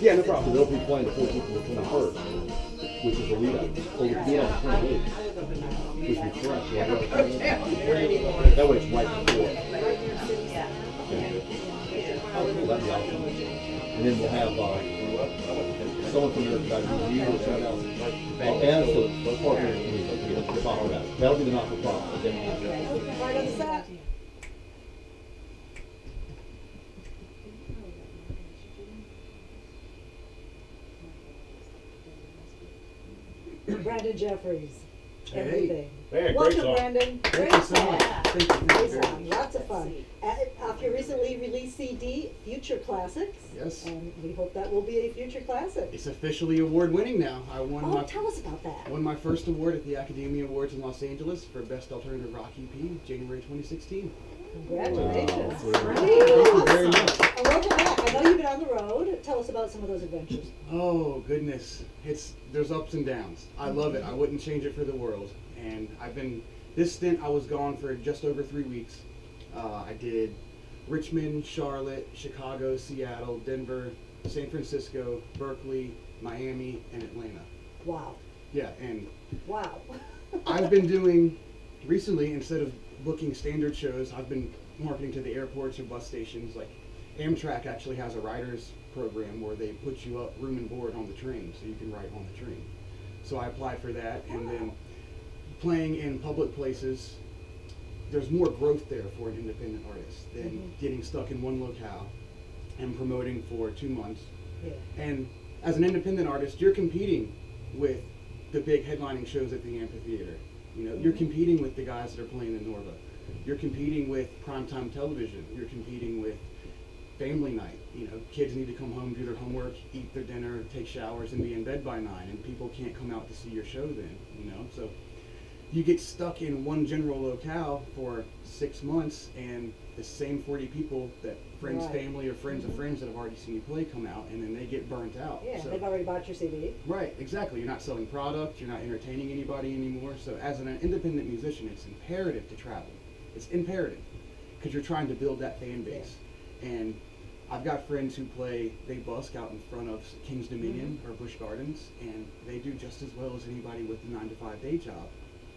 Yeah, no problem. They'll be playing the 14th and the 21st, which is a lead up. So we can do it on the 28th, which would be fresh. So that way it's right before. Okay. Oh, cool. That'd be awesome. And then we'll have someone from there about you or someone else. And so the partner to talk about it. That'll be the not-for-profit. Right on the set. Brandon Jeffries. Everything. Hey, Welcome, great song. Brandon. Thank you so much. Thank you. Great song. Lots of fun. Off your recently released CD, Future Classics. Yes. And we hope that will be a future classic. It's officially award-winning now. I won Tell us about that. won my first award at the Academy Awards in Los Angeles for Best Alternative Rock EP, January 2016. Congratulations. Wow. Great. Thank you very Awesome. much. And welcome back. I know you've been on the road. Tell us about some of those adventures. Oh goodness, there's ups and downs. I love it. I wouldn't change it for the world. And this stint I was gone for just over 3 weeks. I did Richmond, Charlotte, Chicago, Seattle, Denver, San Francisco, Berkeley, Miami, and Atlanta. Wow. Yeah, and Wow. I've been doing recently, instead of booking standard shows, I've been marketing to the airports or bus stations. Like Amtrak actually has a writers program where they put you up room and board on the train so you can write on the train. So I applied for that, and then playing in public places, there's more growth there for an independent artist than getting stuck in one locale and promoting for 2 months. Yeah. And as an independent artist, you're competing with the big headlining shows at the amphitheater. You know, you're competing with the guys that are playing in Norva. You're competing with primetime television. You're competing with family night. You know, kids need to come home, do their homework, eat their dinner, take showers, and be in bed by 9. And people can't come out to see your show then. You know, so you get stuck in one general locale for 6 months, and the same 40 people that friends, family, or friends of friends that have already seen you play come out, and then they get burnt out. Yeah, So, they've already bought your CD. right, exactly. You're not selling product. You're not entertaining anybody anymore. So as an independent musician, it's imperative to travel. It's imperative because you're trying to build that fan base. And I've got friends who they busk out in front of King's Dominion or Busch Gardens, and they do just as well as anybody with a 9-to-5 day job.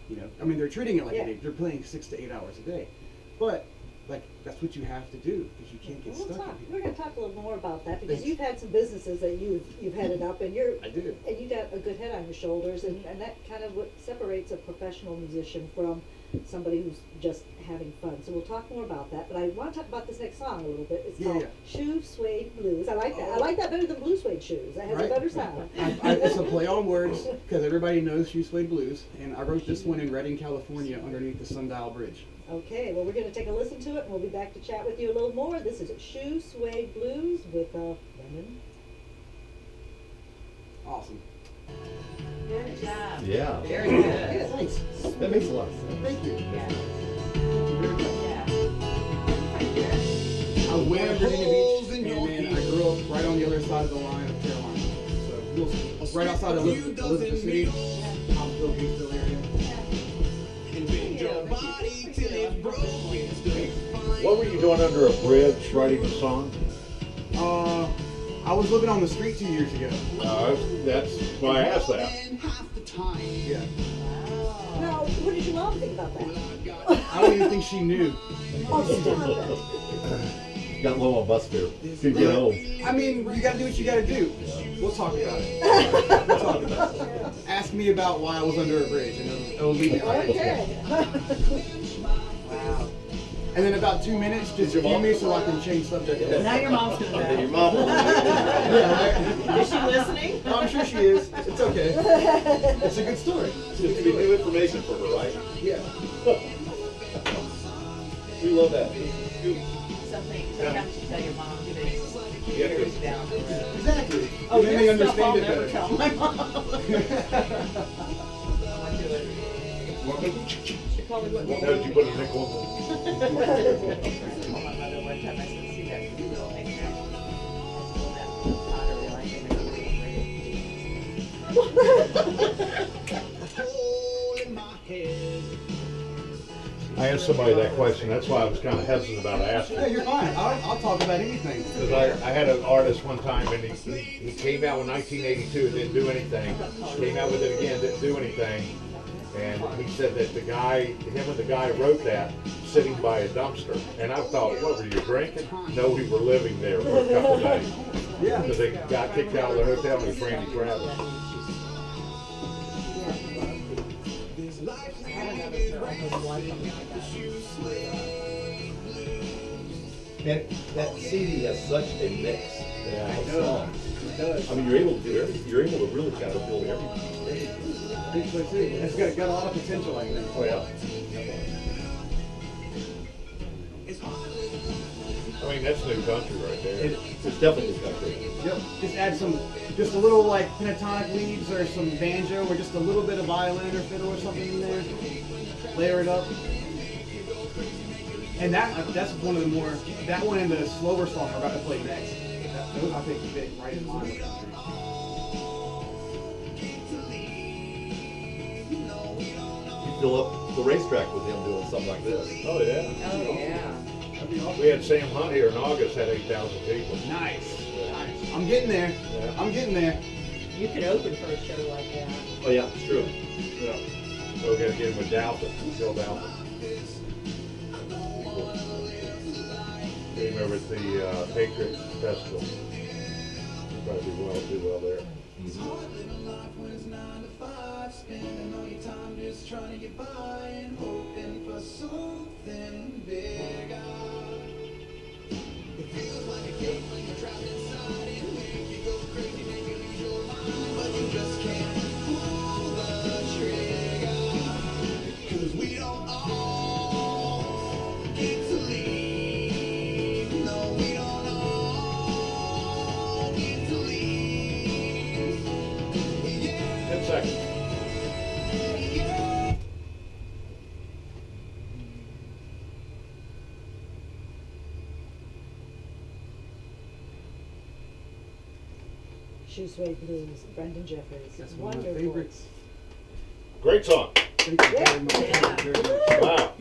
You know, I mean, they're treating it like a day. They're playing 6 to 8 hours a day, but like that's what you have to do because you can't get stuck in here. We're going to talk a little more about that because you've had some businesses that you've headed up, and I did. and you got a good head on your shoulders, and that kind of what separates a professional musician from somebody who's just having fun. So we'll talk more about that. But I want to talk about this next song a little bit. It's called Shoe Suede Blues. I like that. I like that better than Blue Suede Shoes. That has a better sound. It's a play on words because everybody knows Shoe Suede Blues, and I wrote this one in Redding, California, underneath the Sundial Bridge. Okay, well, we're going to take a listen to it, and we'll be back to chat with you a little more. This is Shoe Suede Blues with Brendan. Awesome. Good job. Yeah. Very good. Yeah, thanks. That makes a lot of sense. Thank you. Yeah. Thank you very much. Yeah. I was born in Virginia Beach, and then I grew up right on the other side of the line of Carolina. So right outside of Elizabeth City, Hospital, Gainesville area. What were you doing under a bridge writing a song? I was living on the street 2 years ago. That's why I asked that. Yeah. Now, what did your mom think about that? I don't even think she knew. Oh, stop it. Got low on bus fare. Could get home. I mean, you gotta do what you gotta do. We'll talk about it. We'll talk about it. Ask me about why I was under a bridge, and it'll lead me right into it. Okay. Wow. And then about 2 minutes, just cue me so I can change subject. Now your mom's gonna know. Your mom will. Yeah, Is she listening? right? I'm sure she is. It's okay. It's a good story. It's going to be new information for her, right? Yeah. We love that. Sometimes you tell your mom to be years down the road. Exactly. Oh, then they your stuff I'll understand it never better. tell my mom. I do it. She probably wouldn't. How did you put a nickel? I told my mother one time, I said, see that blue little thing there? I told that pottery line in the Hole in my head. I asked somebody that question. That's why I was kind of hesitant about asking. Yeah, you're fine. I'll talk about anything. Because I had an artist one time, and he came out in 1982 and didn't do anything. Came out with it again, didn't do anything. And he said that him and the guy wrote that sitting by a dumpster. And I thought, what, were you drinking? No, we were living there for a couple of days. Yeah. Because they got kicked out of the hotel and it was Randy Travis. And that CD has such a mix Yeah. of songs. It does. I mean, you're able to do everything. You're able to really kind of build everything. I think so too. It's got a lot of potential, I think. Oh yeah. I mean, that's new country right there. It's definitely this country. Yep. Just add just a little like pentatonic leads or some banjo or just a little bit of violin or fiddle or something in there. Layer it up. And that's one of the more, that one and the slower song we're about to play next. Those I think fit right in line with country. You fill up the racetrack with him doing something like this. Oh, yeah. Oh, yeah. That'd be awesome. We had Sam Hunt here in August, had 8,000 people. Nice. Nice. I'm getting there. Yeah. I'm getting there. You could open for a show like that. Oh yeah, it's true. Yeah. So we're going to get him with Dalton, Phil Dalton. Get him over at the Patriot Festival. He'll probably do well there. Shoe Suede Blues, Brendan Jeffries. That's one Wonderful. of my favorites. Great song. Thank you very much. Yeah. Very much. Wow.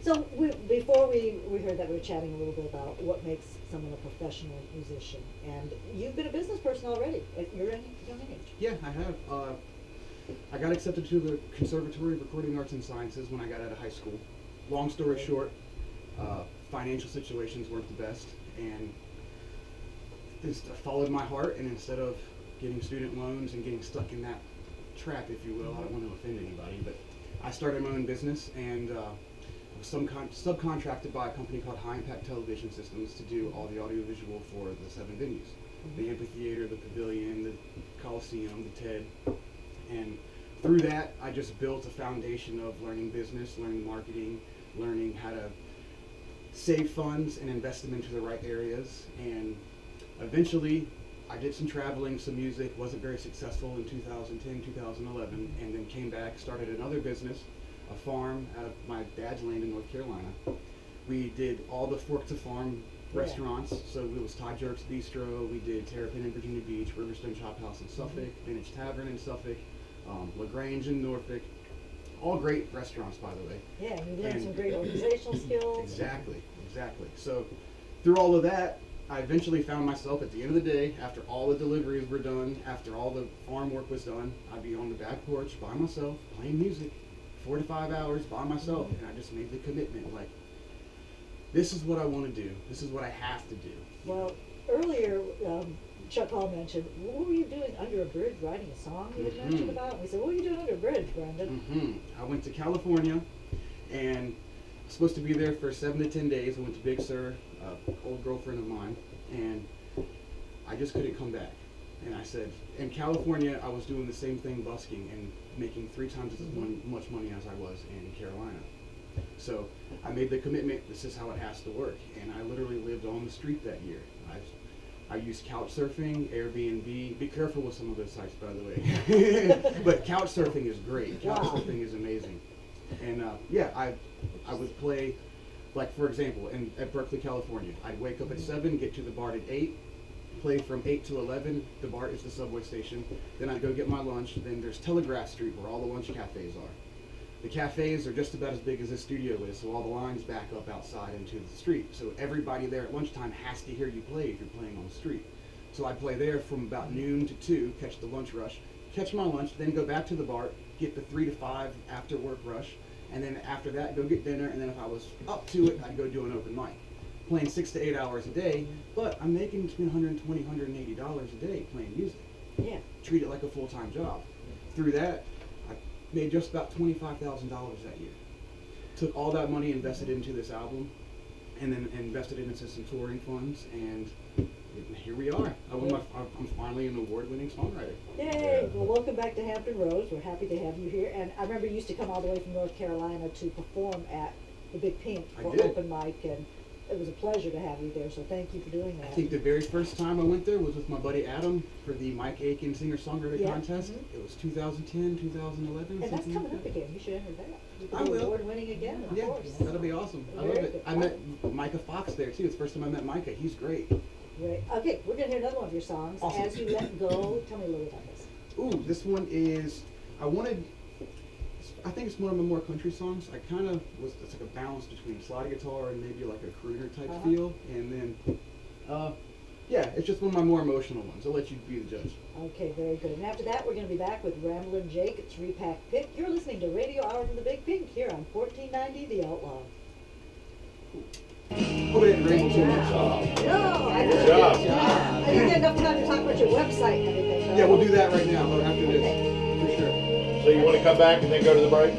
So before we heard that, we were chatting a little bit about what makes someone a professional musician. And you've been a business person already at your young age. Yeah, I have. I got accepted to the Conservatory of Recording Arts and Sciences when I got out of high school. Long story short, financial situations weren't the best, and just followed my heart, and instead of getting student loans and getting stuck in that trap, if you will, I don't want to offend anybody, but I started my own business, and I was subcontracted by a company called High Impact Television Systems to do all the audiovisual for the 7 venues. The amphitheater, the pavilion, the Coliseum, the TED. And through that, I just built a foundation of learning business, learning marketing, learning how to save funds and invest them into the right areas. And eventually, I did some traveling, some music, wasn't very successful in 2010, 2011, and then came back, started another business, a farm out of my dad's land in North Carolina. We did all the Fork to Farm restaurants, so it was Todd Jerk's Bistro, we did Terrapin in Virginia Beach, Riverstone Chop House in Suffolk, Vintage Tavern in Suffolk, LaGrange in Norfolk, all great restaurants, by the way. Yeah, you learned And- some great organizational skills. Exactly. So through all of that, I eventually found myself at the end of the day, after all the deliveries were done, after all the farm work was done, I'd be on the back porch by myself, playing music, 4 to 5 hours by myself, and I just made the commitment, like, this is what I want to do. This is what I have to do. Well, earlier, Chuck Hall mentioned, what were you doing under a bridge, writing a song you had mentioned about? And we said, what were you doing under a bridge, Brendan? I went to California, and I was supposed to be there for 7 to 10 days. I went to Big Sur, old girlfriend of mine, and I just couldn't come back. And I said, in California, I was doing the same thing, busking, and making 3 times as much money as I was in Carolina. So I made the commitment, this is how it has to work. And I literally lived on the street that year. I used couch surfing, Airbnb. Be careful with some of those sites, by the way. But couch surfing is great. Couch surfing is amazing. And yeah, I would play, like for example, at Berkeley, California. I'd wake up at 7, get to the bar at 8, play from 8 to 11. The bar is the subway station. Then I'd go get my lunch. Then there's Telegraph Street where all the lunch cafes are. The cafes are just about as big as this studio is, so all the lines back up outside into the street. So everybody there at lunchtime has to hear you play if you're playing on the street. So I play there from about noon to 2, catch the lunch rush, catch my lunch, then go back to the bar, get the 3 to 5 after work rush, and then after that go get dinner, and then if I was up to it, I'd go do an open mic. Playing 6 to 8 hours a day, but I'm making between $120, $180 a day playing music. Yeah. Treat it like a full-time job. Through that, I made just about $25,000 that year. Took all that money, invested into this album, and then invested it into some touring funds, and here we are. I'm finally an award-winning songwriter. Yay! Well, welcome back to Hampton Roads. We're happy to have you here. And I remember you used to come all the way from North Carolina to perform at the Big Pink for open mic, and it was a pleasure to have you there. So thank you for doing that. I think the very first time I went there was with my buddy Adam for the Mike Aiken Singer-Songwriter Contest. It was 2010, 2011. And that's coming up again. You should enter that. You I will. Award-winning again, of course. That'll be awesome. I love it. I met Micah Fox there too. It's the first time I met Micah. He's great. Great. Okay, we're gonna hear another one of your songs. Awesome. As You Let Go. Tell me a little about this. Ooh, this one is. I think it's one of my more country songs. I kind of it's like a balance between slide guitar and maybe like a crooner type feel, and then, yeah, it's just one of my more emotional ones. I'll let you be the judge. Okay, very good. And after that, we're going to be back with Ramblin' Jake. It's Repack Pick. You're listening to Radio Hour from the Big Pink here on 1490 The Outlaw. Hope I didn't ramble too much. No, I Good job. I didn't get enough time to talk about your website and everything. Though. Yeah, we'll do that right now after this, Okay. for sure. So you want to come back and then go to the break?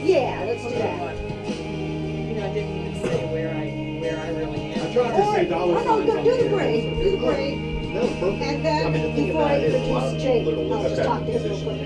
Yeah, let's do that. You know, I didn't even say where I really am. I tried to say dollar Oh, signs no, on do the the break. Do the break. That was perfect. And then, I mean, the thing before I about it is a lot introduce of Jake, little I'll just Okay. talk to him real quick.